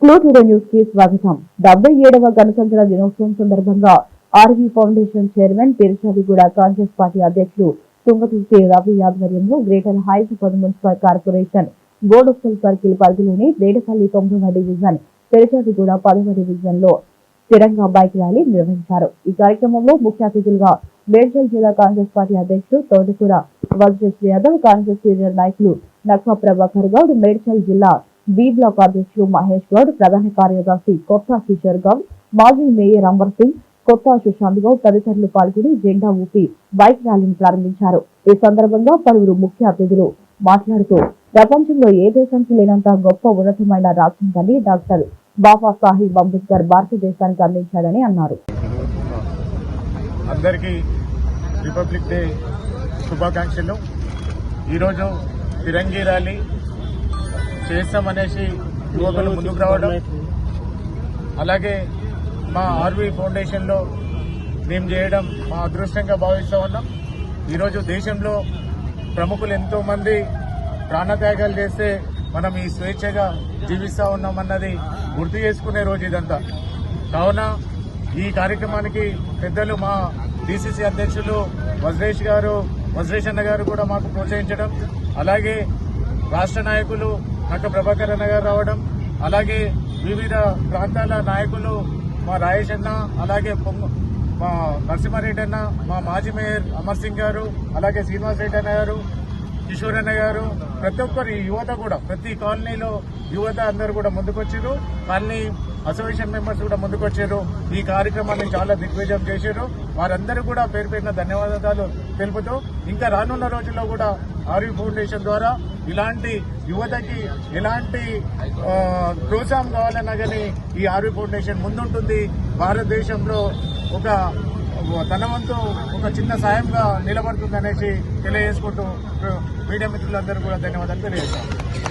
Clue today news కి స్వాగతం. 77వ గణతంత్ర దినోత్సవం సందర్భంగా RV foundation chairman Peerzadiguda Congress party అధ్యక్షులు తుంగతుర్తి రవి ఆధ్వర్యంలో greater Hyderabad municipal corporation Boduppal circle పరిధిలోని దేడపల్లి 9వ డివిజన్, పిర్చాదిగూడ 10వ డివిజన్ లో తిరంగా బైక్ ర్యాలీ నిర్వహించారు. ఈ కార్యక్రమంలో ముఖ్య అతిథులుగా మేడ్చల్ జిల్లా కాంగ్రెస్ పార్టీ అధ్యక్షుడు తోటకూర వజ్రేష్ యాదవ్, కాంగ్రెస్ సీనియర్ నాయకులు నక్కా ప్రభాకర్ గౌడ్, మేడ్చల్ జిల్లా బి బ్లాక్ అధ్యక్షుడు మహేష్ గౌడ్, ప్రధాన కార్యదర్శి కొత్త కిషోర్ గౌడ్, మాజీ మేయర్ అమర్ సింగ్, కొత్త సుశాంత్ గౌడ్ తదితరులు పాల్గొని జెండా ఊపి బైక్ ర్యాలీని ప్రారంభించారు. ఈ సందర్భంగా పలువురు ముఖ్య అతిథులు మాట్లాడుతూ ప్రపంచంలో ఏ దేశానికి లేనంత గొప్ప ఉన్నతమైన రాజ్యాంగాన్ని డాక్టర్ బాబాసాహెబ్ అంబేద్కర్ భారతదేశానికి అందించాడని అన్నారు. అందరికీ రిపబ్లిక్ డే శుభాకాంక్షలు. ఈరోజు తిరంగి ర్యాలీ చేస్తామనేసి యువకులు ముందుకు రావడం, అలాగే మా ఆర్వీ ఫౌండేషన్లో మేము చేయడం మా అదృష్టంగా భావిస్తూ ఉన్నాం. ఈరోజు దేశంలో ప్రముఖులు ఎంతో మంది ప్రాణత్యాగాలు చేస్తే మనం ఈ స్వేచ్ఛగా జీవిస్తూ ఉన్నామన్నది గుర్తు చేసుకునే రోజు ఇదంతా. కావున ఈ కార్యక్రమానికి పెద్దలు మా డిసిసి అధ్యక్షులు వజ్రేష్ అన్న గారు కూడా మాకు ప్రోత్సహించడం, అలాగే రాష్ట్ర నాయకులు నక్కా ప్రభాకర్ అన్న గారు రావడం, అలాగే వివిధ ప్రాంతాల నాయకులు మా రాయేష్ అన్న, అలాగే మా నరసింహారెడ్డి అన్న, మా మాజీ మేయర్ అమర్ సింగ్ గారు, అలాగే శ్రీనివాస్ రెడ్డి అన్న గారు, కిషోర్ అన్న గారు, ప్రతి ఒక్కరు యువత కూడా ప్రతి కాలనీలో యువత అందరూ కూడా ముందుకొచ్చారు. కాలనీ అసోసియేషన్ మెంబర్స్ కూడా ముందుకొచ్చారు. ఈ కార్యక్రమాన్ని చాలా దిగ్విజయం చేశారు. వారందరూ కూడా పేరు పేరున ధన్యవాదాలు తెలుపుతూ ఇంకా రానున్న రోజుల్లో కూడా ఆర్వీ ఫౌండేషన్ ద్వారా ఇలాంటి యువతకి ఎలాంటి ప్రోత్సాహం కావాలన్నా కానీ ఈ ఆర్వీ ఫౌండేషన్ ముందుంటుంది. భారతదేశంలో తన వంతు ఒక చిన్న సాయంగా నిలబడుతుంది అనేసి తెలియజేసుకుంటూ మీడియా మిత్రులందరూ కూడా ధన్యవాదాలు తెలియజేస్తాను.